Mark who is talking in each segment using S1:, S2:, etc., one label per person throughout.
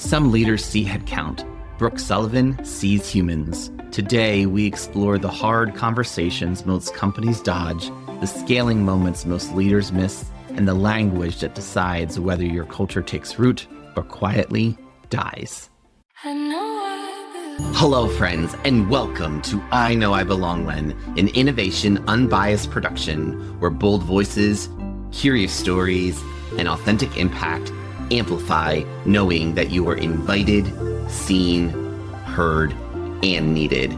S1: Some leaders see headcount. Brooke Sullivan sees humans. Today, we explore the hard conversations most companies dodge, the scaling moments most leaders miss, and the language that decides whether your culture takes root or quietly dies. Hello, friends, and welcome to I Know I Belong When, an innovation, unbiased production where bold voices, curious stories, and authentic impact amplify knowing that you are invited, seen, heard, and needed.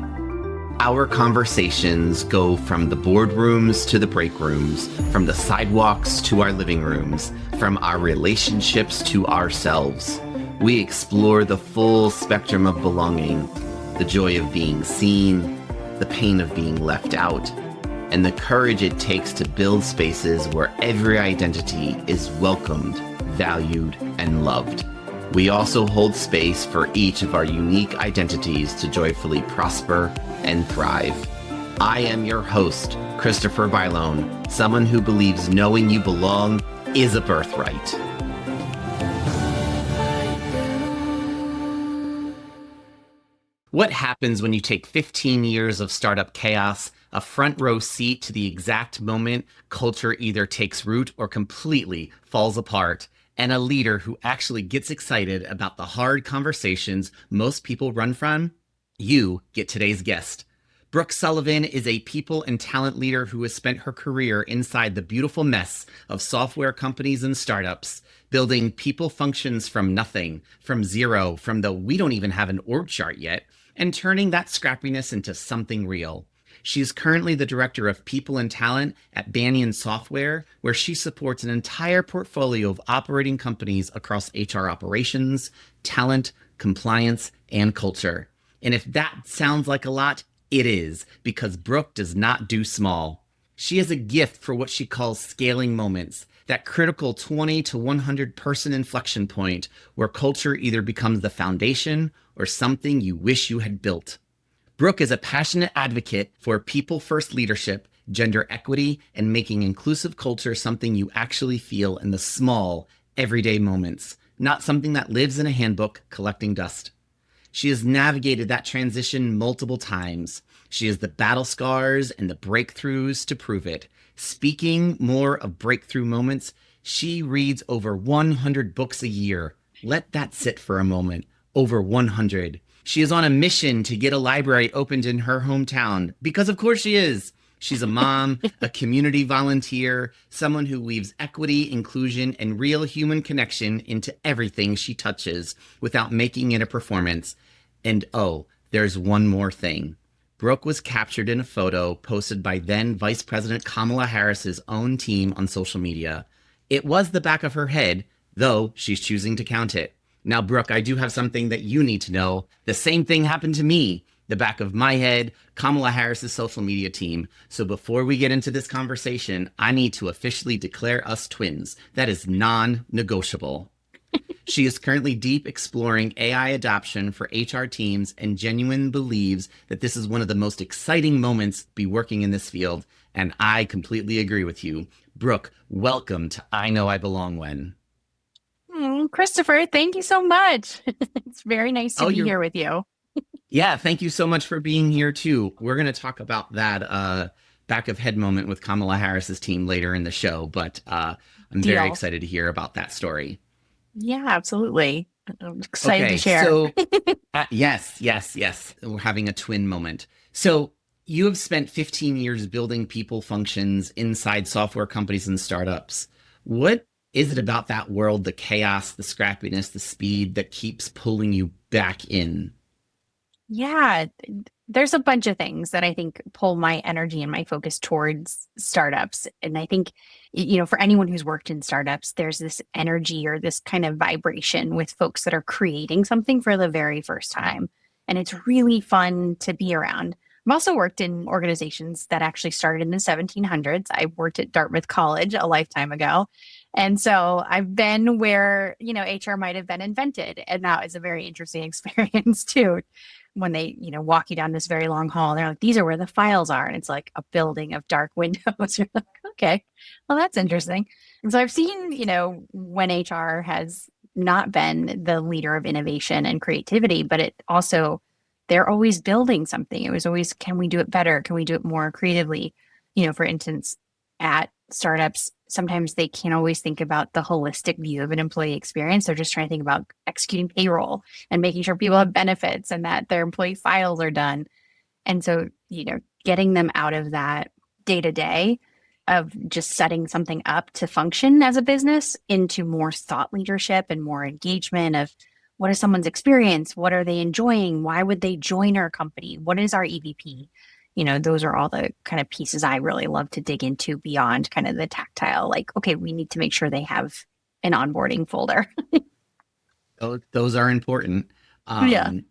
S1: Our conversations go from the boardrooms to the break rooms, from the sidewalks to our living rooms, from our relationships to ourselves. We explore the full spectrum of belonging, the joy of being seen, the pain of being left out, and the courage it takes to build spaces where every identity is welcomed, valued, and loved. We also hold space for each of our unique identities to joyfully prosper and thrive. I am your host, Christopher Bailone, someone who believes knowing you belong is a birthright. What happens when you take 15 years of startup chaos, a front row seat to the exact moment culture either takes root or completely falls apart, and a leader who actually gets excited about the hard conversations most people run from? You get today's guest. Brooke Sullivan is a people and talent leader who has spent her career inside the beautiful mess of software companies and startups, building people functions from nothing, from zero, from the we don't even have an org chart yet, and turning that scrappiness into something real. She is currently the director of people and talent at Banyan Software, where she supports an entire portfolio of operating companies across HR operations, talent, compliance, and culture. And if that sounds like a lot, it is, because Brooke does not do small. She has a gift for what she calls scaling moments, that critical 20 to 100 person inflection point where culture either becomes the foundation or something you wish you had built. Brooke is a passionate advocate for people-first leadership, gender equity, and making inclusive culture something you actually feel in the small, everyday moments, not something that lives in a handbook collecting dust. She has navigated that transition multiple times. She has the battle scars and the breakthroughs to prove it. Speaking more of breakthrough moments, she reads over 100 books a year. Let that sit for a moment. Over 100. She is on a mission to get a library opened in her hometown, because of course she is. She's a mom, a community volunteer, someone who weaves equity, inclusion, and real human connection into everything she touches without making it a performance. And oh, there's one more thing. Brooke was captured in a photo posted by then Vice President Kamala Harris's own team on social media. It was the back of her head, though she's choosing to count it. Now, Brooke, I do have something that you need to know. The same thing happened to me. The back of my head, Kamala Harris's social media team. So before we get into this conversation, I need to officially declare us twins. That is non-negotiable. She is currently deep exploring AI adoption for HR teams and genuinely believes that this is one of the most exciting moments to be working in this field. And I completely agree with you. Brooke, welcome to I Know I Belong When.
S2: Christopher, thank you so much. It's very nice to be here with you.
S1: Yeah, thank you so much for being here too. We're going to talk about that back of head moment with Kamala Harris's team later in the show, but I'm very excited to hear about that story.
S2: Yeah, absolutely. I'm excited to share.
S1: So yes. We're having a twin moment. So you have spent 15 years building people functions inside software companies and startups. What is it about that world, the chaos, the scrappiness, the speed that keeps pulling you back in?
S2: Yeah, there's a bunch of things that I think pull my energy and my focus towards startups. And I think, for anyone who's worked in startups, there's this energy or this kind of vibration with folks that are creating something for the very first time. And it's really fun to be around. I've also worked in organizations that actually started in the 1700s. I worked at Dartmouth College a lifetime ago. And so I've been where, HR might have been invented. And that was a very interesting experience too. When they, walk you down this very long hall, they're like, these are where the files are. And it's like a building of dark windows. You're like, okay, well, that's interesting. And so I've seen, when HR has not been the leader of innovation and creativity, but it also, they're always building something. It was always, can we do it better? Can we do it more creatively? For instance, at startups, sometimes they can't always think about the holistic view of an employee experience. They're just trying to think about executing payroll and making sure people have benefits and that their employee files are done. And so, getting them out of that day to day of just setting something up to function as a business into more thought leadership and more engagement of what is someone's experience? What are they enjoying? Why would they join our company? What is our EVP? Those are all the kind of pieces I really love to dig into beyond kind of the tactile, like, okay, we need to make sure they have an onboarding folder.
S1: Those are important.
S2: Yeah,
S1: Um,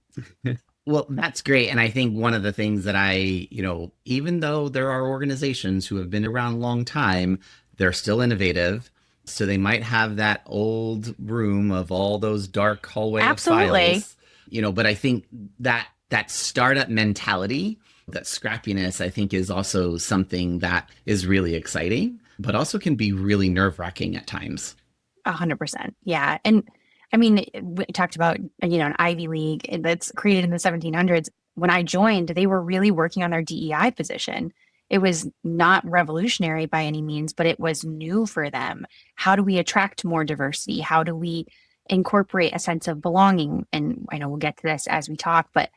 S1: well, that's great. And I think one of the things that even though there are organizations who have been around a long time, they're still innovative. So they might have that old room of all those dark hallway of
S2: absolutely.
S1: files, but I think that startup mentality, that scrappiness, I think is also something that is really exciting, but also can be really nerve-wracking at times.
S2: 100%. Yeah. And I mean, we talked about, an Ivy League that's created in the 1700s. When I joined, they were really working on their DEI position. It was not revolutionary by any means, but it was new for them. How do we attract more diversity? How do we incorporate a sense of belonging? And I know we'll get to this as we talk, but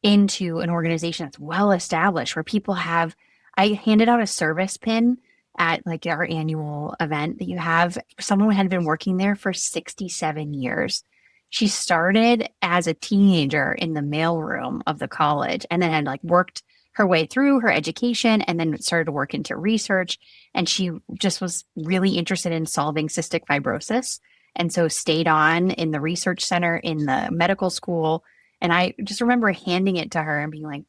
S2: into an organization that's well established where people have, I handed out a service pin at like our annual event that you have. Someone had been working there for 67 years. She started as a teenager in the mailroom of the college and then had like worked her way through her education and then started to work into research. And she just was really interested in solving cystic fibrosis. And so stayed on in the research center in the medical school. And I just remember handing it to her and being like,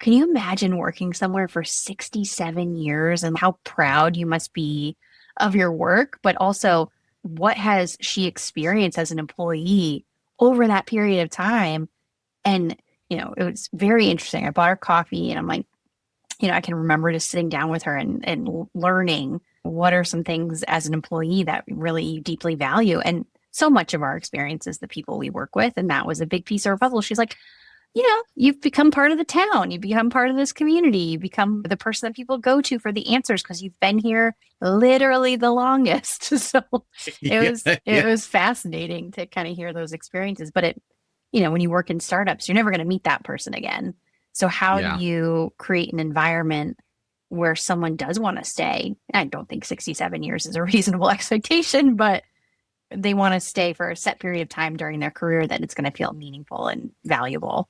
S2: can you imagine working somewhere for 67 years and how proud you must be of your work? But also, what has she experienced as an employee over that period of time? And, it was very interesting. I bought her coffee and I'm like, I can remember just sitting down with her and learning what are some things as an employee that really deeply value. And so much of our experience is the people we work with. And that was a big piece of her puzzle. She's like, you've become part of the town. You become part of this community. You become the person that people go to for the answers because you've been here literally the longest. So
S1: Yeah,
S2: it
S1: yeah,
S2: was fascinating to kind of hear those experiences. But when you work in startups, you're never going to meet that person again. So how do
S1: yeah.
S2: you create an environment where someone does want to stay? I don't think 67 years is a reasonable expectation, but they want to stay for a set period of time during their career that it's going to feel meaningful and valuable.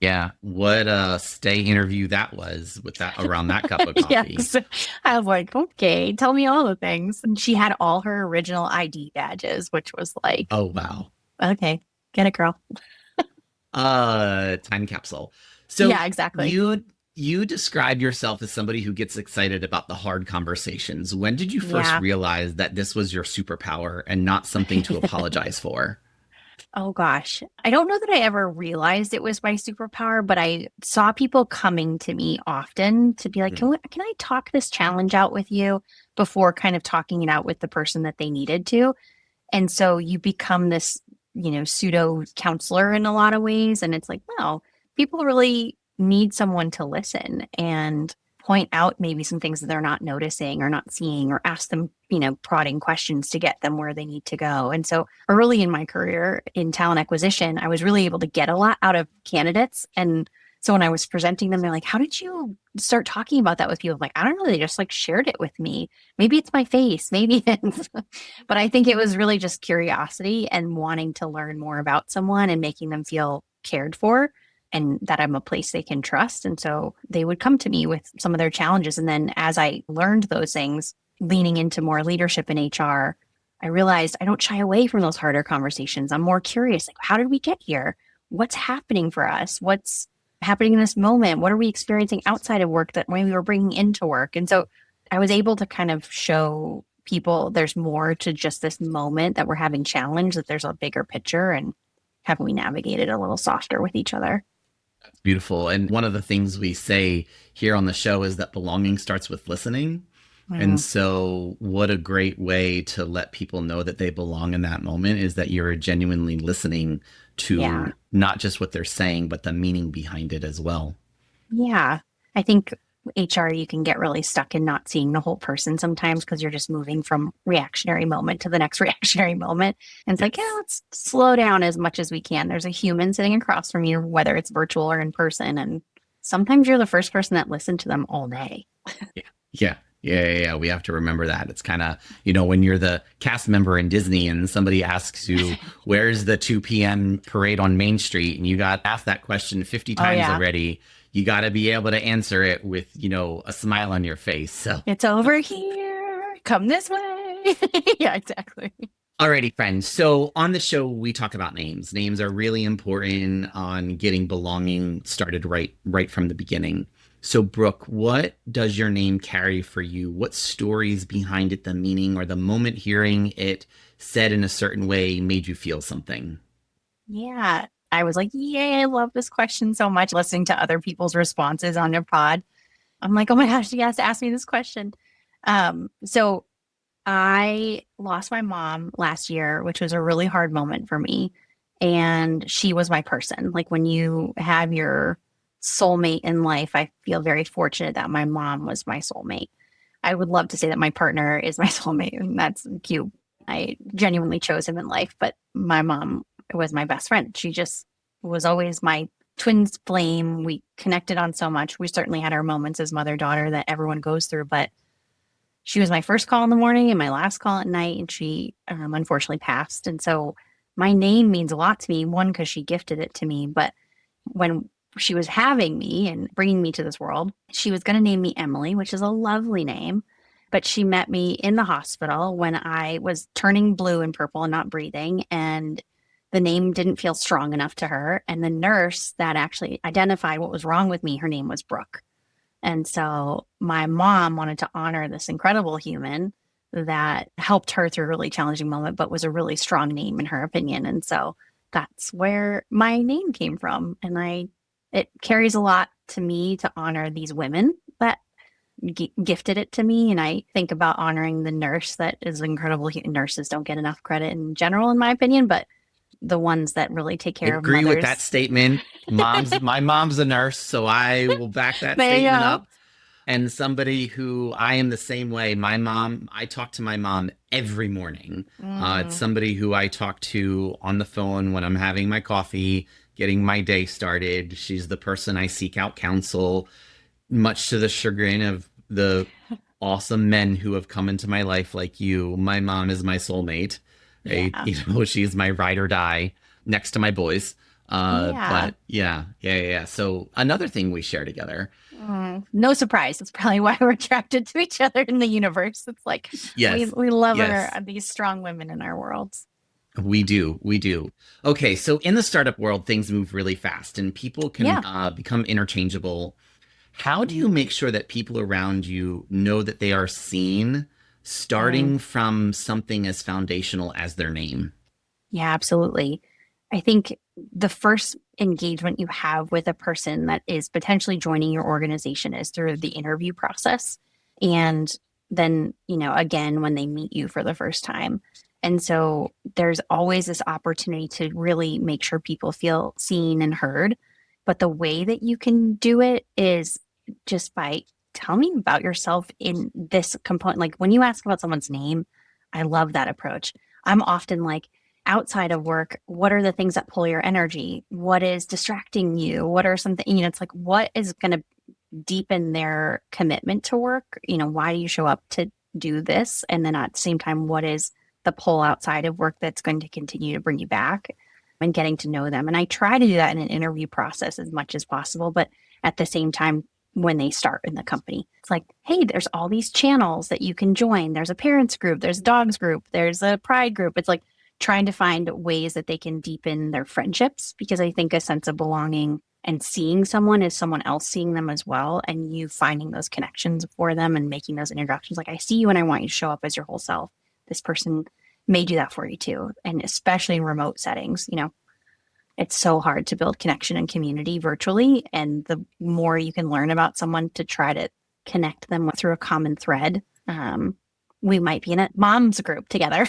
S1: Yeah, what a stay interview that was with that around that cup of coffee.
S2: Yes. I was like, okay, tell me all the things. And she had all her original ID badges, which was like,
S1: Oh wow.
S2: okay, get it, girl.
S1: Time capsule. So
S2: Yeah, exactly.
S1: you describe yourself as somebody who gets excited about the hard conversations. When did you first
S2: Yeah.
S1: realize that this was your superpower and not something to apologize for?
S2: Oh gosh. I don't know that I ever realized it was my superpower, but I saw people coming to me often to be like,
S1: Hmm.
S2: can I talk this challenge out with you before kind of talking it out with the person that they needed to? And so you become this, pseudo counselor in a lot of ways. And it's like, well, people really need someone to listen and point out maybe some things that they're not noticing or not seeing or ask them, prodding questions to get them where they need to go. And so early in my career in talent acquisition, I was really able to get a lot out of candidates. And so when I was presenting them, they're like, how did you start talking about that with people? I'm like, I don't know. They just like shared it with me. Maybe it's my face. Maybe it's, but I think it was really just curiosity and wanting to learn more about someone and making them feel cared for and that I'm a place they can trust. And so they would come to me with some of their challenges. And then as I learned those things, leaning into more leadership in HR, I realized I don't shy away from those harder conversations. I'm more curious, like, how did we get here? What's happening for us? What's happening in this moment? What are we experiencing outside of work that maybe we're bringing into work? And so I was able to kind of show people there's more to just this moment that we're having challenge, that there's a bigger picture and have we navigated a little softer with each other.
S1: Beautiful. And one of the things we say here on the show is that belonging starts with listening. And
S2: Mm,
S1: so, what a great way to let people know that they belong in that moment is that you're genuinely listening
S2: yeah.
S1: to not just what they're saying, but the meaning behind it as well.
S2: Yeah. I think HR, you can get really stuck in not seeing the whole person sometimes because you're just moving from reactionary moment to the next reactionary moment. And it's like, yeah,
S1: Yes.
S2: let's slow down as much as we can. There's a human sitting across from you, whether it's virtual or in person. And sometimes you're the first person that listened to them all day.
S1: Yeah. Yeah. Yeah. We have to remember that. It's kind of, when you're the cast member in Disney and somebody asks you, where's the 2 p.m. parade on Main Street? And you got asked that question 50
S2: Oh,
S1: times
S2: yeah.
S1: already. You got to be able to answer it with, a smile on your face. So,
S2: It's over here. Come this way. Yeah, exactly.
S1: alrighty, friends. So on the show, we talk about names. Names are really important on getting belonging started right from the beginning. So, Brooke, what does your name carry for you? What stories behind it, the meaning, or the moment hearing it said in a certain way made you feel something?
S2: Yeah. I was like, yay, I love this question so much. Listening to other people's responses on your pod. I'm like, oh my gosh, he has to ask me this question. So I lost my mom last year, which was a really hard moment for me. And she was my person. Like when you have your soulmate in life, I feel very fortunate that my mom was my soulmate. I would love to say that my partner is my soulmate, and that's cute. I genuinely chose him in life, but my mom was my best friend. She just was always my twin's flame. We connected on so much. We certainly had our moments as mother daughter that everyone goes through, but she was my first call in the morning and my last call at night, and she unfortunately passed. And so my name means a lot to me, one, because she gifted it to me, but when she was having me and bringing me to this world, she was going to name me Emily, which is a lovely name. But she met me in the hospital when I was turning blue and purple and not breathing. And the name didn't feel strong enough to her. And the nurse that actually identified what was wrong with me, her name was Brooke. And so my mom wanted to honor this incredible human that helped her through a really challenging moment, but was a really strong name in her opinion. And so that's where my name came from. And it carries a lot to me to honor these women that gifted it to me. And I think about honoring the nurse that is incredible. Nurses don't get enough credit in general, in my opinion, but the ones that really take
S1: I
S2: care of
S1: agree with that
S2: mothers.
S1: statement. My mom's a nurse, so I will back that
S2: There you
S1: statement
S2: go.
S1: up. And somebody who I am the same way. My mom, I talk to my mom every morning. It's
S2: Mm,
S1: somebody who I talk to on the phone when I'm having my coffee, getting my day started. She's the person I seek out counsel, much to the chagrin of the awesome men who have come into my life like you. My mom is my soulmate.
S2: yeah.
S1: She's my ride or die next to my boys.
S2: Yeah.
S1: But yeah. So another thing we share together.
S2: No surprise. That's probably why we're attracted to each other in the universe. It's like we
S1: Yes,
S2: we love
S1: yes.
S2: these strong women in our worlds.
S1: We do. We do. Okay, so in the startup world, things move really fast and people can
S2: Yeah.
S1: become interchangeable. How do you make sure that people around you know that they are seen,
S2: Mm,
S1: starting from something as foundational as their name?
S2: yeah, absolutely. I think the first engagement you have with a person that is potentially joining your organization is through the interview process. And then, again, when they meet you for the first time. And so there's always this opportunity to really make sure people feel seen and heard. But the way that you can do it is just by tell me about yourself in this component. Like when you ask about someone's name, I love that approach. I'm often like, outside of work, what are the things that pull your energy? What is distracting you? What are something, it's like, what is going to deepen their commitment to work? Why do you show up to do this? And then at the same time, what is the pull outside of work that's going to continue to bring you back and getting to know them? And I try to do that in an interview process as much as possible. But at the same time, when they start in the company, it's like, hey, there's all these channels that you can join. There's a parents group, there's a dogs group, there's a pride group. It's like trying to find ways that they can deepen their friendships because I think a sense of belonging and seeing someone is someone else seeing them as well, and you finding those connections for them and making those introductions. Like, I see you and I want you to show up as your whole self. This person may do that for you too. And especially in remote settings, it's so hard to build connection and community virtually. And the more you can learn about someone to try to connect them through a common thread, Um, we might be in a mom's group together,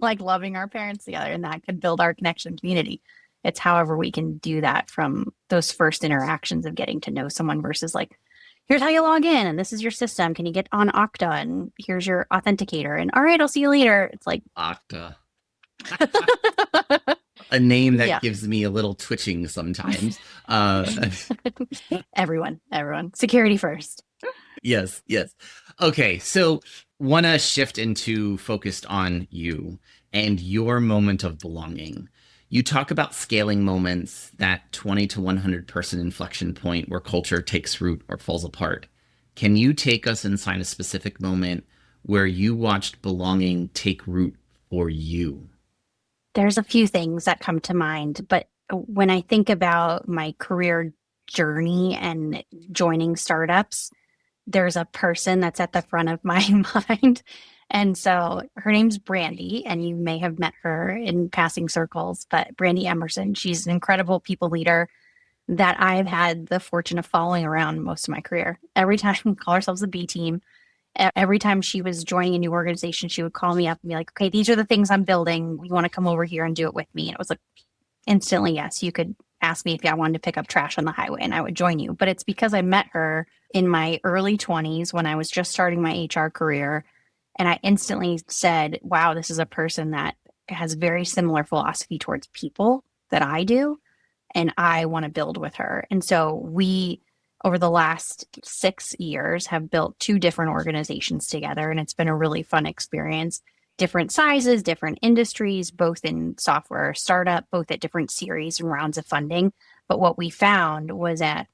S2: like loving our parents together, and that could build our connection community. It's however we can do that from those first interactions of getting to know someone versus like, here's how you log in, and this is your system. Can you get on Okta? And here's your authenticator. And all right, I'll see you later. It's like,
S1: Okta. A name that
S2: yeah,
S1: gives me a little twitching sometimes.
S2: everyone, security first.
S1: Yes, yes. Okay, so want to shift into focused on you and your moment of belonging. You talk about scaling moments, that 20 to 100 person inflection point where culture takes root or falls apart. Can you take us inside a specific moment where you watched belonging take root for you?
S2: There's a few things that come to mind, but when I think about my career journey and joining startups, there's a person that's at the front of my mind. And so her name's Brandy, and you may have met her in passing circles, but Brandy Emerson, she's an incredible people leader that I've had the fortune of following around most of my career. Every time we call ourselves the B team, every time she was joining a new organization, she would call me up and be like, okay, these are the things I'm building. You want to come over here and do it with me? And it was like instantly, yes, you could ask me if I wanted to pick up trash on the highway and I would join you. But it's because I met her in my early 20s when I was just starting my HR career. And I instantly said, wow, this is a person that has very similar philosophy towards people that I do. And I want to build with her. And so we, over the last 6 years, have built two different organizations together. And it's been a really fun experience. Different sizes, different industries, both in software startup, both at different series and rounds of funding. But what we found was that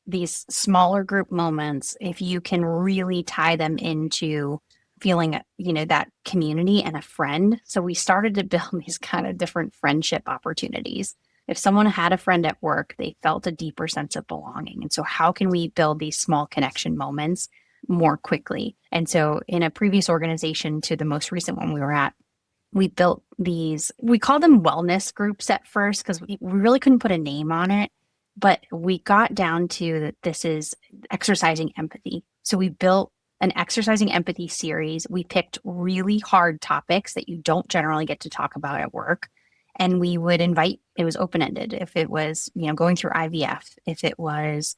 S2: these smaller group moments, if you can really tie them into feeling, that community and a friend. So we started to build these kind of different friendship opportunities. If someone had a friend at work, they felt a deeper sense of belonging. And so how can we build these small connection moments more quickly? And so in a previous organization to the most recent one we were at, we built these, we called them wellness groups at first because we really couldn't put a name on it. But we got down to that this is exercising empathy. So we built an exercising empathy series. We picked really hard topics that you don't generally get to talk about at work. And we would invite, it was open ended. If it was, going through IVF, if it was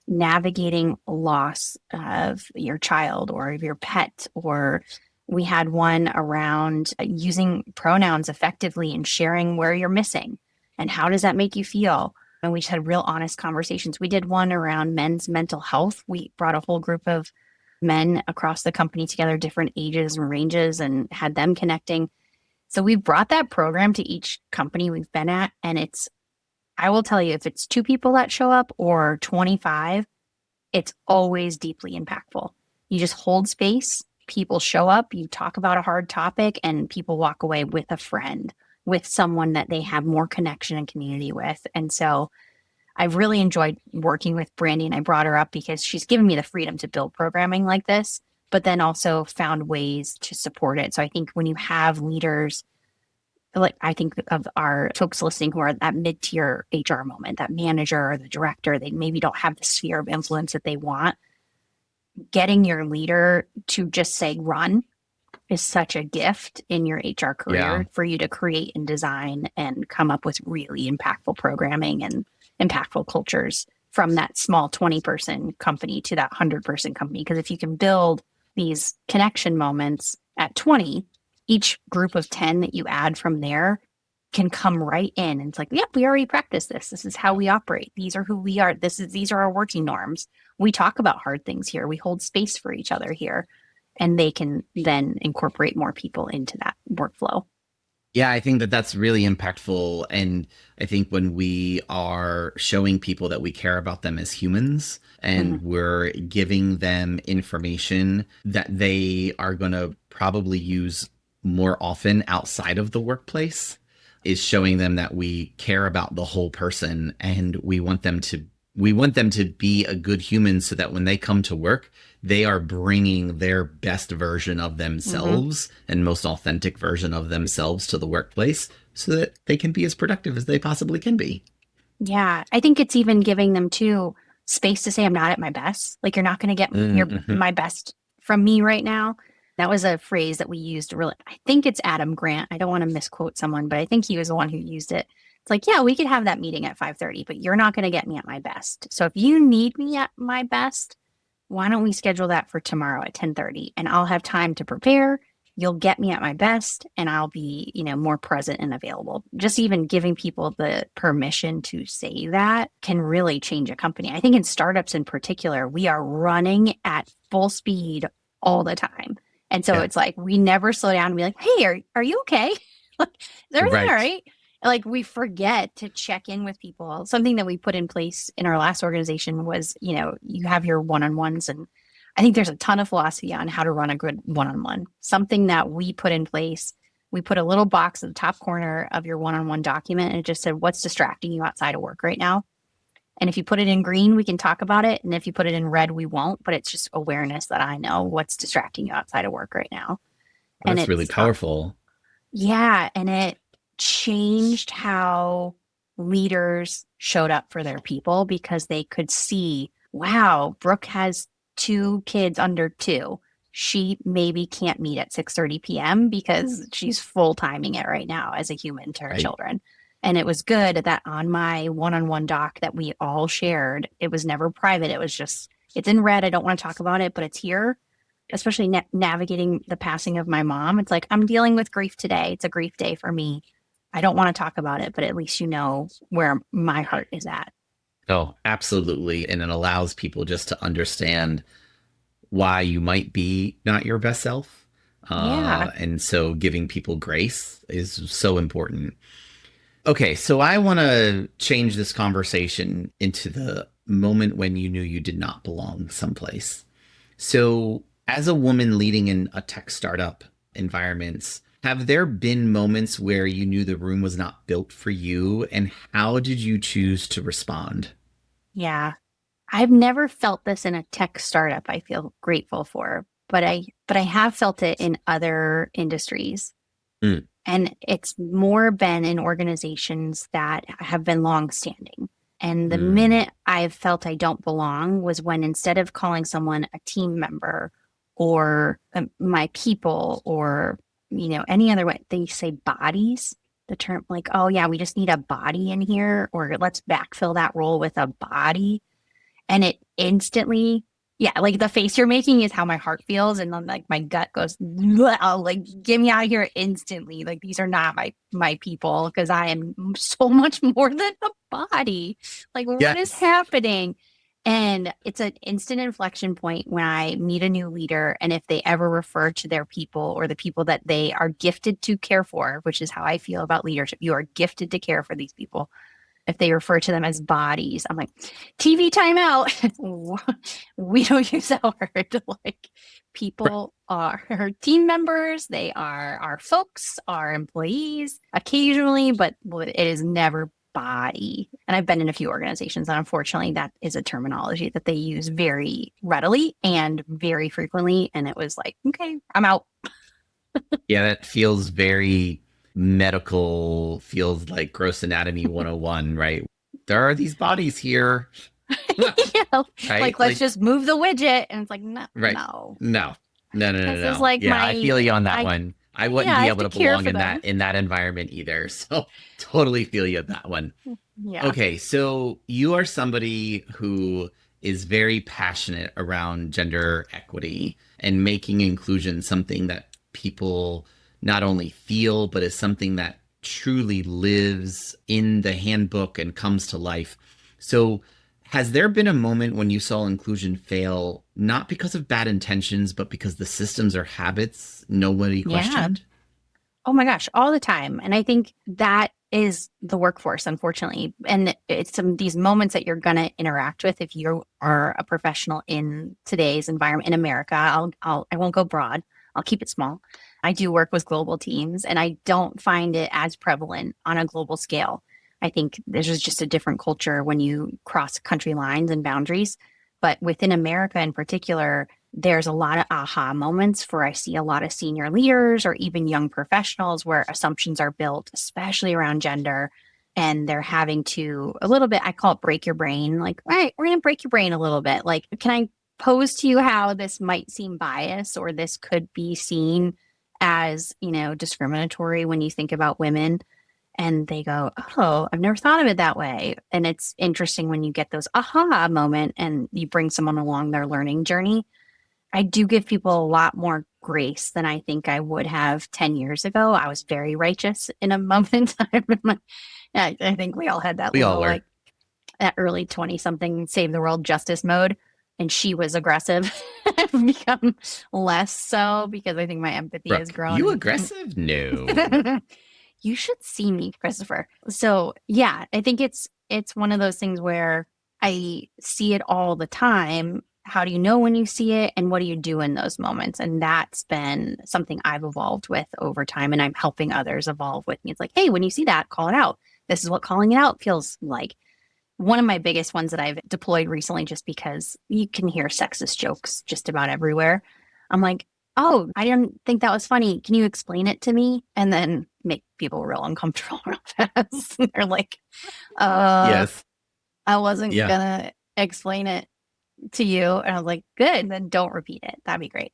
S2: navigating loss of your child or of your pet, or we had one around using pronouns effectively and sharing where you're missing and how does that make you feel. And we just had real honest conversations. We did one around men's mental health. We brought a whole group of men across the company together, different ages and ranges, and had them connecting. So we brought that program to each company we've been at. And I will tell you, if it's 2 people that show up or 25, it's always deeply impactful. You just hold space, people show up, you talk about a hard topic, and people walk away with a friend, with someone that they have more connection and community with. And so I've really enjoyed working with Brandy, and I brought her up because she's given me the freedom to build programming like this, but then also found ways to support it. So I think when you have leaders, like I think of our folks listening who are at that mid-tier HR moment, that manager or the director, they maybe don't have the sphere of influence that they want. Getting your leader to just say run is such a gift in your HR career for you to create and design and come up with really impactful programming and impactful cultures from that small 20-person company to that 100-person company. Because if you can build these connection moments at 20, each group of 10 that you add from there can come right in. And it's like, yep, we already practiced this. This is how we operate. These are who we are. These are our working norms. We talk about hard things here. We hold space for each other here. And they can then incorporate more people into that workflow.
S1: Yeah, I think that that's really impactful. And I think when we are showing people that we care about them as humans and we're giving them information that they are going to probably use more often outside of the workplace, is showing them that we care about the whole person and we want them to be a good human so that when they come to work, they are bringing their best version of themselves and most authentic version of themselves to the workplace so that they can be as productive as they possibly can be.
S2: Yeah. I think it's even giving them too space to say, I'm not at my best. Like you're not going to get my best from me right now. That was a phrase that we used really. I think it's Adam Grant. I don't want to misquote someone, but I think he was the one who used it. It's like, yeah, we could have that meeting at 5:30, but you're not going to get me at my best. So if you need me at my best, why don't we schedule that for tomorrow at 10:30 and I'll have time to prepare. You'll get me at my best and I'll be, more present and available. Just even giving people the permission to say that can really change a company. I think in startups in particular, we are running at full speed all the time. And so
S1: Yeah.
S2: it's like we never slow down and be like, hey, are you okay? Like, is everything all
S1: Right.
S2: right? Like we forget to check in with people. Something that we put in place in our last organization was, you have your one-on-ones, and I think there's a ton of philosophy on how to run a good one-on-one. Something that we put in place, we put a little box at the top corner of your one-on-one document and it just said, what's distracting you outside of work right now? And if you put it in green, we can talk about it. And if you put it in red, we won't. But it's just awareness that I know what's distracting you outside of work right now. And
S1: That's really
S2: it's,
S1: powerful.
S2: yeah. And it changed how leaders showed up for their people because they could see, wow, Brooke has two kids under two. She maybe can't meet at 6:30 p.m. because she's full timing it right now as a human to her
S1: Right.
S2: children. And it was good that on my one-on-one doc that we all shared, it was never private. It was just, it's in red. I don't want to talk about it, but it's here, especially navigating the passing of my mom. It's like, I'm dealing with grief today. It's a grief day for me. I don't want to talk about it, but at least you know where my heart is at.
S1: Oh, absolutely. And it allows people just to understand why you might be not your best self.
S2: Yeah.
S1: And so giving people grace is so important. Okay, so I want to change this conversation into the moment when you knew you did not belong someplace. So, as a woman leading in a tech startup environments, have there been moments where you knew the room was not built for you, and how did you choose to respond?
S2: Yeah. I've never felt this in a tech startup. I feel grateful for, but I have felt it in other industries.
S1: Mm,
S2: And it's more been in organizations that have been long-standing. And the
S1: mm,
S2: minute I've felt I don't belong was when instead of calling someone a team member or my people or, any other way, they say bodies. The term like, oh yeah, we just need a body in here, or let's backfill that role with a body. And it instantly, yeah, like the face you're making is how my heart feels. And then like my gut goes, like, get me out of here instantly. Like these are not my people because I am so much more than a body. Like what is
S1: yes.
S2: happening? And it's an instant inflection point when I meet a new leader. And if they ever refer to their people or the people that they are gifted to care for, which is how I feel about leadership, you are gifted to care for these people. If they refer to them as bodies, I'm like, TV timeout. We don't use that word. Like, people are team members, they are our folks, our employees occasionally, but it is never body. And I've been in a few organizations, and unfortunately, that is a terminology that they use very readily and very frequently. And it was like, okay, I'm out.
S1: Yeah, that feels very medical, feels like gross anatomy 101, right? There are these bodies here,
S2: Yeah,
S1: right?
S2: like let's
S1: Like,
S2: just move the widget. And it's like, no,
S1: right.
S2: no.
S1: No. No, no, no,
S2: This is
S1: no.
S2: like
S1: Yeah, I feel you on that
S2: I
S1: one. I
S2: yeah,
S1: wouldn't
S2: I
S1: be
S2: have
S1: able
S2: to
S1: to
S2: care
S1: belong
S2: for
S1: in
S2: them.
S1: that environment either. So totally feel you on that one.
S2: Yeah.
S1: Okay, so you are somebody who is very passionate around gender equity and making inclusion something that people not only feel, but is something that truly lives in the handbook and comes to life. So, has there been a moment when you saw inclusion fail, not because of bad intentions, but because the systems or habits nobody
S2: Yeah.
S1: questioned?
S2: Oh my gosh, all the time. And I think that is the workforce, unfortunately. And it's some these moments that you're gonna interact with if you are a professional in today's environment in America. I won't go broad. I'll keep it small. I do work with global teams and I don't find it as prevalent on a global scale. I think there's just a different culture when you cross country lines and boundaries. But within America in particular, there's a lot of aha moments where I see a lot of senior leaders or even young professionals where assumptions are built, especially around gender. And they're having to a little bit, I call it break your brain. Like, all right, we're going to break your brain a little bit. Like, can I? pose to you how this might seem biased or this could be seen as, discriminatory when you think about women. And they go, oh, I've never thought of it that way. And it's interesting when you get those aha moment and you bring someone along their learning journey. I do give people a lot more grace than I think I would have 10 years ago. I was very righteous in a moment in time. I think we all had that
S1: We
S2: little
S1: all were.
S2: like that early 20 something save the world justice mode. And she was aggressive. I've become less so because I think my empathy has
S1: Brooke, you
S2: grown.
S1: aggressive? No.
S2: You should see me, Christopher. So yeah, I think it's one of those things where I see it all the time. How do you know when you see it and what do you do in those moments? And that's been something I've evolved with over time and I'm helping others evolve with me. It's like, hey, when you see that, call it out. This is what calling it out feels like. One of my biggest ones that I've deployed recently, just because you can hear sexist jokes just about everywhere. I'm like, oh, I didn't think that was funny. Can you explain it to me? And then make people real uncomfortable real fast. They're like, uh,
S1: Yes.
S2: I wasn't
S1: Yeah.
S2: gonna explain it to you. And I was like, good, then don't repeat it. That'd be great.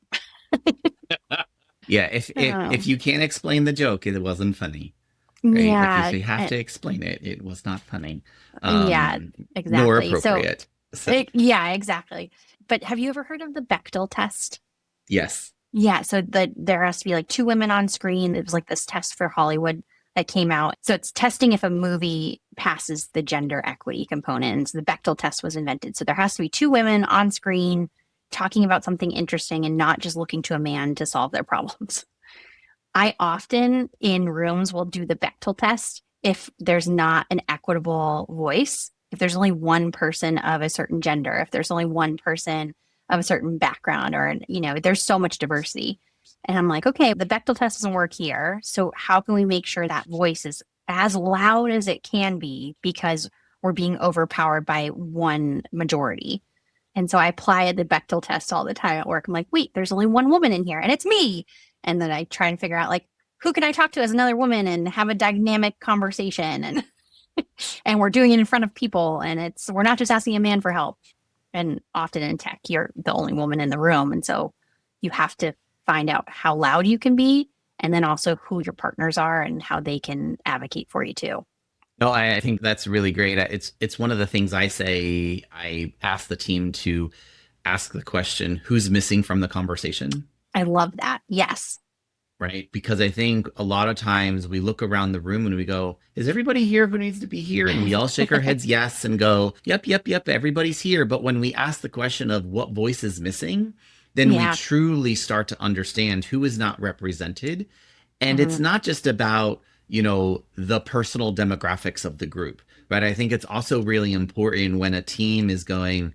S1: Yeah. If
S2: I
S1: if
S2: don't know.
S1: if you can't explain the joke, it wasn't funny. Right? Like if
S2: Yeah,
S1: you have to explain it, it was not funny.
S2: yeah,
S1: Nor
S2: exactly. So,
S1: appropriate. So
S2: yeah, exactly. But have you ever heard of the Bechtel test?
S1: yes.
S2: Yeah, so there has to be like two women on screen. It was like this test for Hollywood that came out. So it's testing if a movie passes the gender equity component. And so the Bechtel test was invented. So there has to be two women on screen talking about something interesting and not just looking to a man to solve their problems. I often in rooms will do the Bechtel test if there's not an equitable voice, if there's only one person of a certain gender, if there's only one person of a certain background, or, there's so much diversity. And I'm like, okay, the Bechtel test doesn't work here. So how can we make sure that voice is as loud as it can be because we're being overpowered by one majority? And so I apply the Bechtel test all the time at work. I'm like, wait, there's only one woman in here and it's me. And then I try and figure out like, who can I talk to as another woman and have a dynamic conversation? And and we're doing it in front of people and we're not just asking a man for help. And often in tech, you're the only woman in the room. And so you have to find out how loud you can be and then also who your partners are and how they can advocate for you too.
S1: No, I think that's really great. It's one of the things I say. I ask the team to ask the question, who's missing from the conversation?
S2: I love that. Yes.
S1: Right? Because I think a lot of times we look around the room and we go, is everybody here who needs to be here? And we all shake our heads yes and go, yep, yep, yep, everybody's here. But when we ask the question of what voice is missing, then we
S2: Yeah.
S1: truly start to understand who is not represented. And
S2: Hmm.
S1: it's not just about, the personal demographics of the group, right? I think it's also really important when a team is going,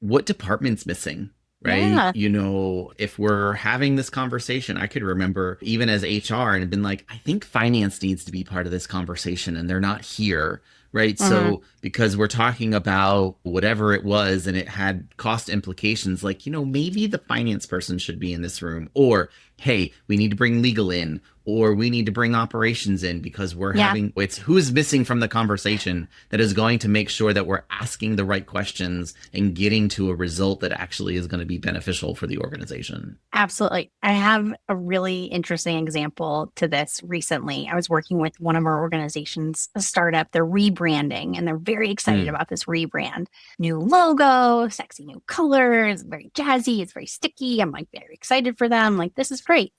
S1: what department's missing? Right.
S2: Yeah.
S1: If we're having this conversation, I could remember even as HR and been like, I think finance needs to be part of this conversation and they're not here. Right.
S2: Hmm.
S1: So, because we're talking about whatever it was and it had cost implications, like, maybe the finance person should be in this room, or, hey, we need to bring legal in, or we need to bring operations in because
S2: Yeah.
S1: it's who's missing from the conversation that is going to make sure that we're asking the right questions and getting to a result that actually is going to be beneficial for the organization.
S2: Absolutely. I have a really interesting example to this recently. I was working with one of our organizations, a startup. They're rebranding and they're very excited
S1: Mm.
S2: about this rebrand. New logo, sexy new colors, very jazzy, it's very sticky. I'm like very excited for them. Like, this is great.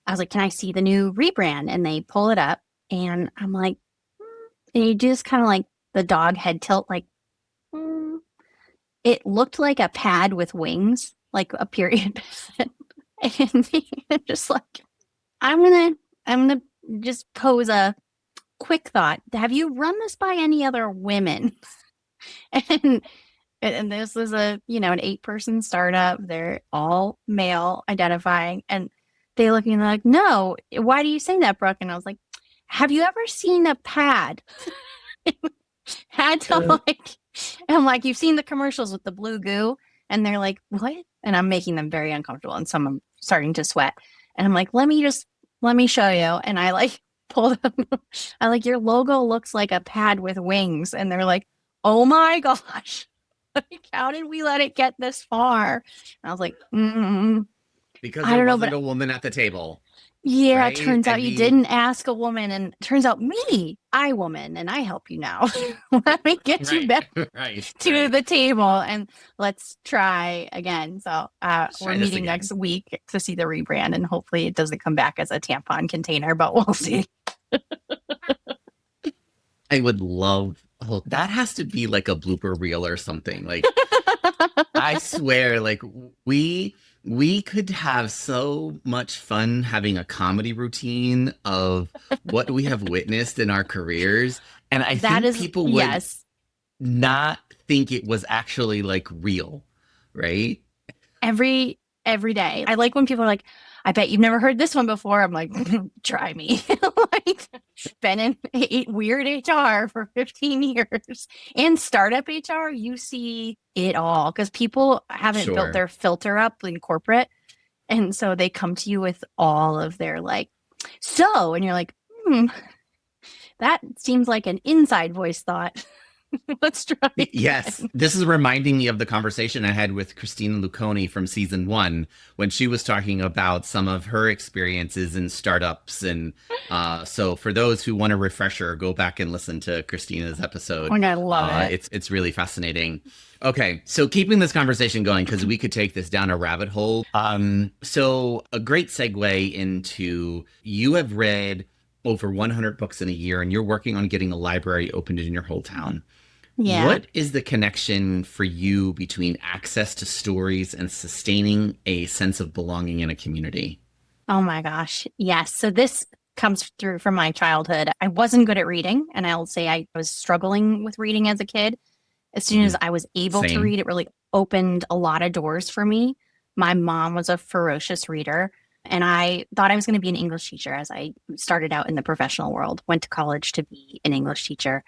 S2: I was like, can I see the new rebrand? And they pull it up and I'm like, and you just kind of like the dog head tilt, like, "Hmm." It looked like a pad with wings, like a period. And just like, I'm gonna, I'm gonna just pose a quick thought. Have you run this by any other women? And and this is an 8-person startup. They're all male identifying, and they look at me like, no. Why do you say that, Brooke? And I was like, have you ever seen a pad? Had to like, I'm like, you've seen the commercials with the blue goo, and they're like, what? And I'm making them very uncomfortable, and some I'm starting to sweat, and I'm like, let me show you, and I like pull them. I like your logo looks like a pad with wings, and they're like, oh my gosh. Like, how did we let it get this far? And I was like,
S1: Because
S2: I
S1: there
S2: don't know,
S1: wasn't
S2: but
S1: a woman at the table,
S2: yeah, it
S1: right?
S2: turns
S1: I
S2: out you
S1: mean,
S2: didn't ask a woman, and it turns out me, I woman, and I help you now. Let me get you
S1: right,
S2: back
S1: right,
S2: to
S1: right.
S2: the table and let's try again. So
S1: Let's
S2: we're
S1: try this
S2: meeting
S1: again.
S2: next week to see the rebrand, and hopefully it doesn't come back as a tampon container, but we'll see.
S1: I would love, oh, that has to be like a blooper reel or something. Like, I swear, like we could have so much fun having a comedy routine of what we have witnessed in our careers. And I
S2: That
S1: think
S2: is,
S1: people would
S2: yes,
S1: not think it was actually like real, right?
S2: every day. I like when people are like, I bet you've never heard this one before. I'm like, try me. Like, been in weird HR for 15 years and startup HR, you see it all because people haven't built
S1: Sure.
S2: their filter up in corporate. And so they come to you with all of their like, so, and you're like, that seems like an inside voice thought. Let's try
S1: Yes,
S2: again.
S1: this is reminding me of the conversation I had with Christina Luconi from season one when she was talking about some of her experiences in startups. And so, for those who want a refresher, go back and listen to Christina's episode.
S2: And I love it.
S1: It's really fascinating. Okay, so keeping this conversation going because we could take this down a rabbit hole. So a great segue into you have read over 100 books in a year, and you're working on getting a library opened in your whole town.
S2: Yeah.
S1: What is the connection for you between access to stories and sustaining a sense of belonging in a community?
S2: Oh my gosh. Yes. So this comes through from my childhood. I wasn't good at reading, and I'll say I was struggling with reading as a kid. As soon as
S1: Mhm.
S2: I was able to
S1: Same.
S2: read, it really opened a lot of doors for me. My mom was a ferocious reader, and I thought I was going to be an English teacher as I started out in the professional world, went to college to be an English teacher,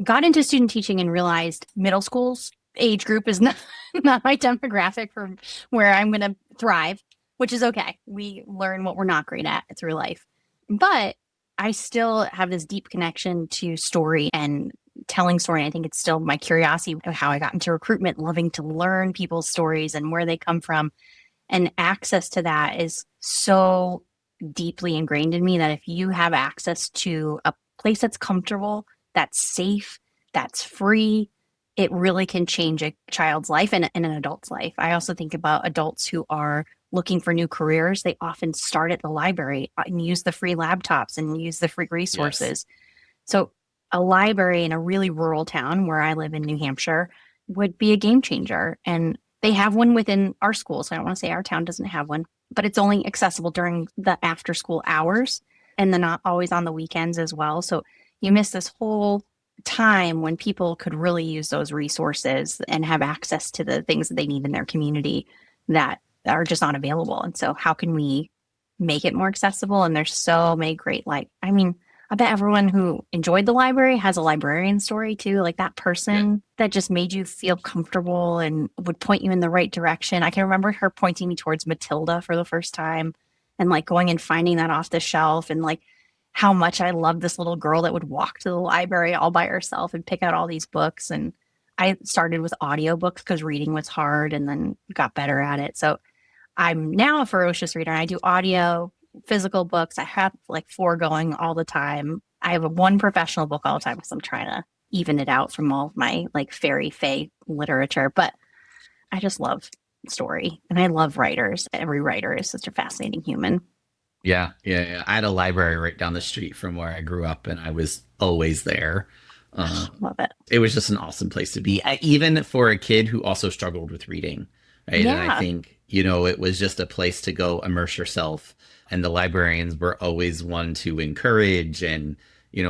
S2: got into student teaching and realized middle school's age group is not, not my demographic for where I'm going to thrive, which is okay. We learn what we're not great at through life. But I still have this deep connection to story and telling story. I think it's still my curiosity of how I got into recruitment, loving to learn people's stories and where they come from. And access to that is so deeply ingrained in me that if you have access to a place that's comfortable, that's safe, that's free, it really can change a child's life and an adult's life. I also think about adults who are looking for new careers. They often start at the library and use the free laptops and use the free
S1: Yes.
S2: resources. So, a library in a really rural town where I live in New Hampshire would be a game changer. And they have one within our school. So, I don't want to say our town doesn't have one, but it's only accessible during the after school hours and then not always on the weekends as well. So, you miss this whole time when people could really use those resources and have access to the things that they need in their community that are just not available. And so, how can we make it more accessible? And there's so many great, like, I mean, I bet everyone who enjoyed the library has a librarian story too, like that
S1: Yeah.
S2: person that just made you feel comfortable and would point you in the right direction. I can remember her pointing me towards Matilda for the first time and like going and finding that off the shelf and like how much I loved this little girl that would walk to the library all by herself and pick out all these books. And I started with audiobooks because reading was hard and then got better at it. So I'm now a ferocious reader. I do audio, physical books. I have like four going all the time. I have one professional book all the time because I'm trying to even it out from all of my like fairy fae literature. But I just love story and I love writers. Every writer is such a fascinating human.
S1: Yeah, yeah, yeah. I had a library right down the street from where I grew up, and I was always there. Uh,
S2: Love it.
S1: it was just an awesome place to be, even for a kid who also struggled with reading, right? And I
S2: Yeah.
S1: think, it was just a place to go immerse yourself. And the librarians were always one to encourage and,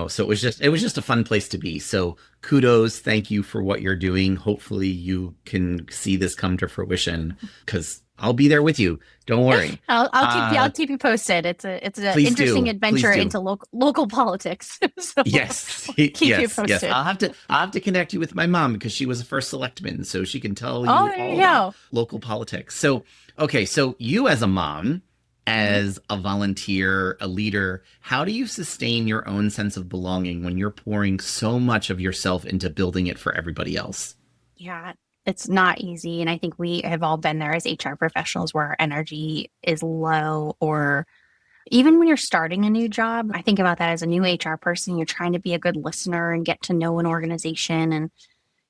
S1: so it was just a fun place to be. So kudos, thank you for what you're doing. Hopefully you can see this come to fruition because I'll be there with you. Don't worry.
S2: I'll
S1: Uh,
S2: keep you posted. It's an
S1: please
S2: interesting
S1: do. Please
S2: adventure
S1: do.
S2: into local politics. So
S1: Yes,
S2: keep you
S1: yes, yes.
S2: posted.
S1: I'll have to connect you with my mom because she was a first selectman, so she can tell
S2: Oh,
S1: you
S2: there you
S1: all about
S2: go.
S1: local politics. So, okay, so you as a mom,
S2: Mhm.
S1: as a volunteer, a leader, how do you sustain your own sense of belonging when you're pouring so much of yourself into building it for everybody else?
S2: Yeah. It's not easy. And I think we have all been there as HR professionals where our energy is low, or even when you're starting a new job. I think about that as a new HR person. You're trying to be a good listener and get to know an organization, and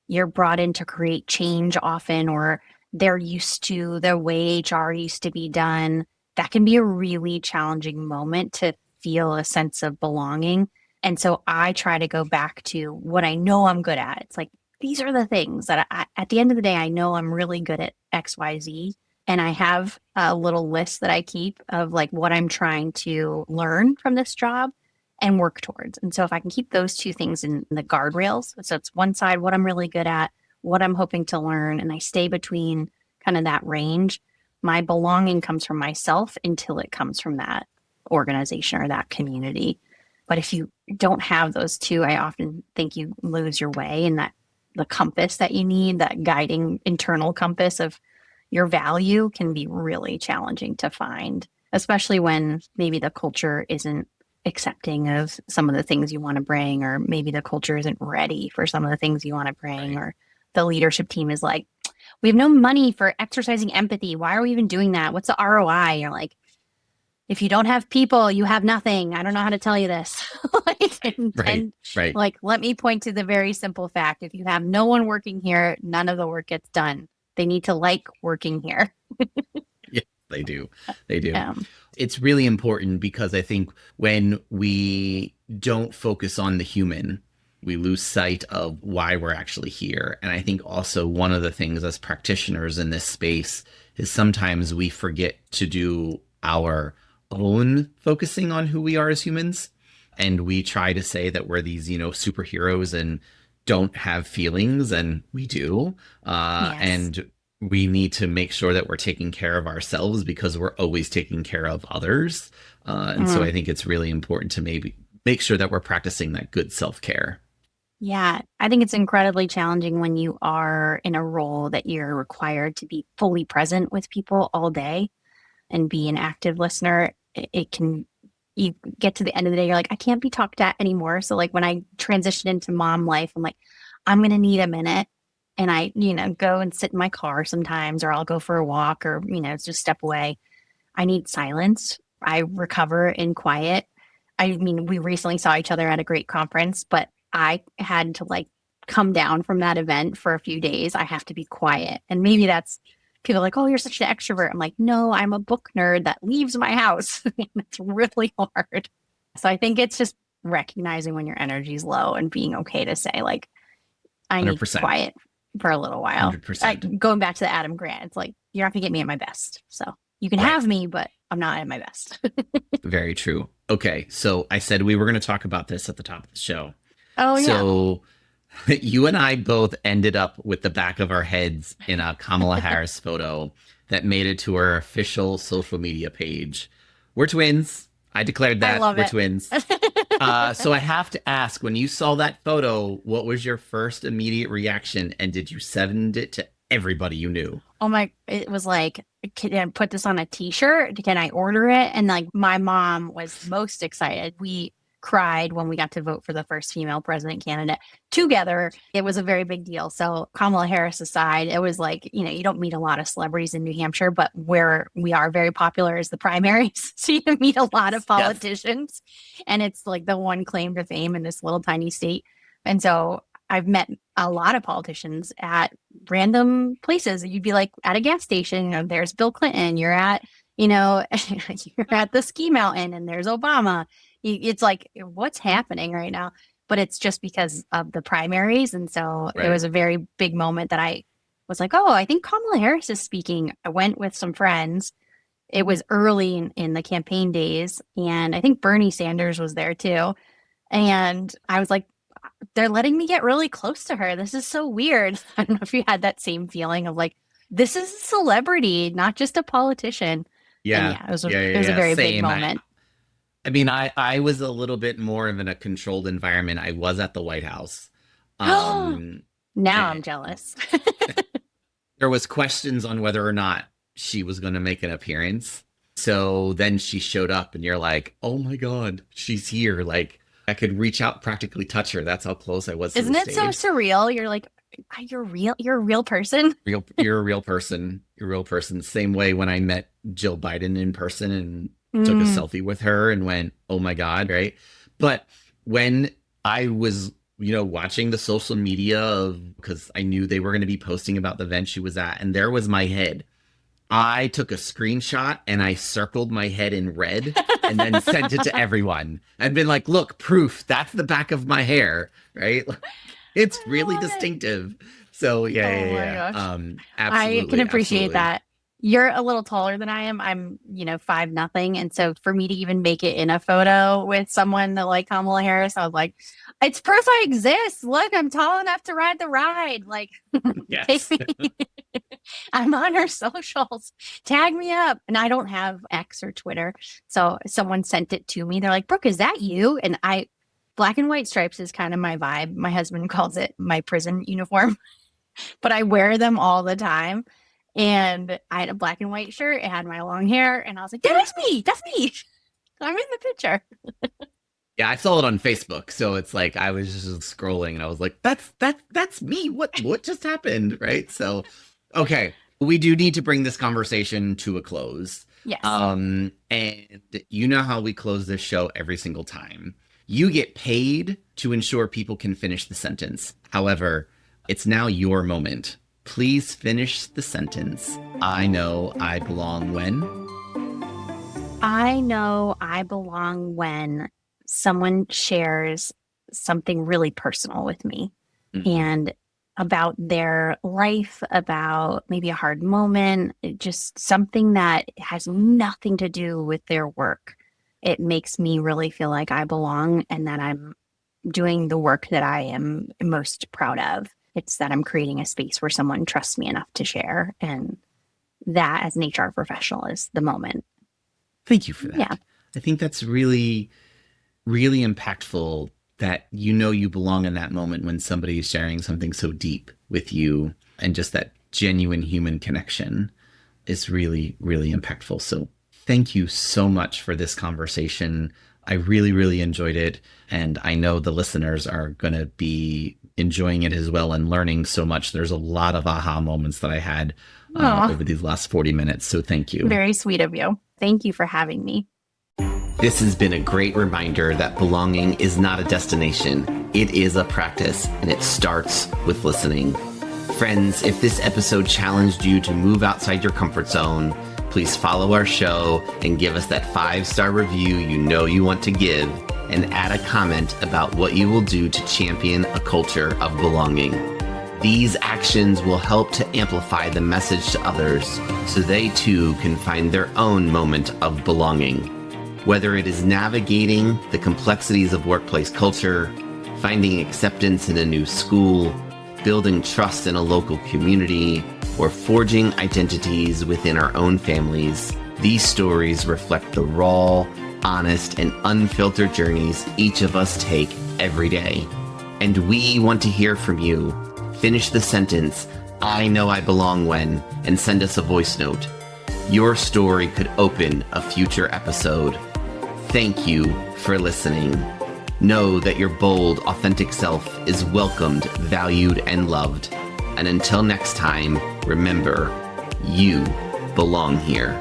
S2: you're brought in to create change often, or they're used to the way HR used to be done. That can be a really challenging moment to feel a sense of belonging. And so I try to go back to what I know I'm good at. It's like, these are the things that at the end of the day, I know I'm really good at XYZ. And I have a little list that I keep of like what I'm trying to learn from this job and work towards. And so if I can keep those two things in the guardrails, so it's one side, what I'm really good at, what I'm hoping to learn, and I stay between kind of that range, my belonging comes from myself until it comes from that organization or that community. But if you don't have those two, I often think you lose your way, and that the compass that you need, that guiding internal compass of your value, can be really challenging to find, especially when maybe the culture isn't accepting of some of the things you want to bring, or maybe the culture isn't ready for some of the things you want to bring,
S1: Right.
S2: or the leadership team is like, we have no money for exercising empathy. Why are we even doing that? What's the ROI? You're like, if you don't have people, you have nothing. I don't know how to tell you this.
S1: Right.
S2: And
S1: Right.
S2: like, let me point to the very simple fact. If you have no one working here, none of the work gets done. They need to like working here.
S1: Yeah, they do. They do.
S2: Um,
S1: It's really important because I think when we don't focus on the human, we lose sight of why we're actually here. And I think also one of the things as practitioners in this space is sometimes we forget to do our own focusing on who we are as humans. And we try to say that we're these, superheroes and don't have feelings, and we do.
S2: yes.
S1: And we need to make sure that we're taking care of ourselves because we're always taking care of others. And so
S2: Mm.
S1: I think it's really important to maybe make sure that we're practicing that good self care.
S2: Yeah, I think it's incredibly challenging when you are in a role that you're required to be fully present with people all day and be an active listener. It can, you get to the end of the day, you're like, I can't be talked at anymore. So like when I transition into mom life, I'm like, I'm going to need a minute. And I, go and sit in my car sometimes, or I'll go for a walk, or, just step away. I need silence. I recover in quiet. I mean, we recently saw each other at a great conference, but I had to like come down from that event for a few days. I have to be quiet. And maybe that's, people are like, oh, you're such an extrovert. I'm like, no, I'm a book nerd that leaves my house. It's really hard. So I think it's just recognizing when your energy's low and being okay to say, like, I need
S1: 100%.
S2: quiet for a little while.
S1: 100%.
S2: Going back to the Adam Grant, it's like, you're not going to get me at my best. So you can
S1: Right.
S2: have me, but I'm not at my best.
S1: Very true. Okay. So I said we were going to talk about this at the top of the show.
S2: Oh, yeah.
S1: So you and I both ended up with the back of our heads in a Kamala Harris photo that made it to our official social media page. We're twins. I declared
S2: I
S1: that
S2: love
S1: we're
S2: it.
S1: twins. So I have to ask, when you saw that photo, what was your first immediate reaction? And did you send it to everybody you knew?
S2: Oh my, it was like, can I put this on a t-shirt? Can I order it? And like my mom was most excited. We cried when we got to vote for the first female president candidate together. It was a very big deal. So Kamala Harris aside, it was like, you don't meet a lot of celebrities in New Hampshire, but where we are very popular is the primaries. So you meet a lot of
S1: Yes.
S2: politicians, and it's like the one claim to fame in this little tiny state. And so I've met a lot of politicians at random places. You'd be like at a gas station, there's Bill Clinton. You're at, you're at the ski mountain, and there's Obama. It's like, what's happening right now? But it's just because of the primaries. And so it
S1: Right.
S2: was a very big moment that I was like, oh, I think Kamala Harris is speaking. I went with some friends. It was early in the campaign days, and I think Bernie Sanders was there too. And I was like, they're letting me get really close to her. This is so weird. I don't know if you had that same feeling of like, this is a celebrity, not just a politician. And
S1: Yeah.
S2: yeah, it was
S1: Yeah. Yeah.
S2: it was a
S1: Yeah.
S2: very big
S1: Same.
S2: moment.
S1: I mean, I was a little bit more of in a controlled environment. I was at the White House. Um,
S2: Now
S1: and
S2: I'm jealous.
S1: there was questions on whether or not she was going to make an appearance. So then she showed up, and you're like, oh my God, she's here. Like, I could reach out, practically touch her. That's how close I was to
S2: Isn't
S1: the
S2: it so
S1: stage.
S2: surreal? You're like, You're a real person.
S1: You're a real person. You're a real person. Same way when I met Jill Biden in person and took a
S2: Mm.
S1: selfie with her and went, oh my God, right? But when I was, watching the social media of, because I knew they were going to be posting about the event she was at, and there was my head. I took a screenshot and I circled my head in red and then sent it to everyone and been like, look, proof, that's the back of my hair, right? It's
S2: I
S1: really
S2: love it.
S1: distinctive. So
S2: Oh
S1: yeah,
S2: my
S1: yeah,
S2: gosh.
S1: yeah.
S2: I can
S1: Absolutely,
S2: appreciate
S1: absolutely.
S2: that. You're a little taller than I am. I'm, 5'0". And so for me to even make it in a photo with someone that like Kamala Harris, I was like, it's proof I exist. Look, I'm tall enough to ride the ride. Like, take
S1: Yes.
S2: me. I'm on her socials. Tag me up. And I don't have X or Twitter. So someone sent it to me. They're like, Brooke, is that you? And black and white stripes is kind of my vibe. My husband calls it my prison uniform, but I wear them all the time. And I had a black and white shirt. It had my long hair. And I was like, that is me. That's me. I'm in the picture.
S1: Yeah, I saw it on Facebook, so it's like I was just scrolling and I was like, that's me. What just happened? Right? So, okay, we do need to bring this conversation to a close.
S2: Yes.
S1: And you know how we close this show every single time. You get paid to ensure people can finish the sentence. However, it's now your moment. Please finish the sentence. I know I belong when.
S2: I know I belong when someone shares something really personal with me
S1: Mhm.
S2: and about their life, about maybe a hard moment, just something that has nothing to do with their work. It makes me really feel like I belong and that I'm doing the work that I am most proud of. It's that I'm creating a space where someone trusts me enough to share. And that, as an HR professional, is the moment.
S1: Thank you for
S2: Yeah.
S1: that. I think that's really, really impactful that you belong in that moment when somebody is sharing something so deep with you and just that genuine human connection is really, really impactful. So thank you so much for this conversation. I really, really enjoyed it. And I know the listeners are going to be enjoying it as well and learning so much. There's a lot of aha moments that I had
S2: Oh,
S1: over these last 40 minutes. So thank you.
S2: very sweet of you. Thank you for having me.
S1: This has been a great reminder that belonging is not a destination. It is a practice, and it starts with listening. Friends, if this episode challenged you to move outside your comfort zone, please follow our show and give us that 5-star review you want to give, and add a comment about what you will do to champion a culture of belonging. These actions will help to amplify the message to others so they too can find their own moment of belonging. Whether it is navigating the complexities of workplace culture, finding acceptance in a new school, building trust in a local community, or forging identities within our own families, these stories reflect the raw, honest, and unfiltered journeys each of us take every day. And we want to hear from you. Finish the sentence, I know I belong when, and send us a voice note. Your story could open a future episode. Thank you for listening. Know that your bold, authentic self is welcomed, valued, and loved. And until next time, remember, you belong here.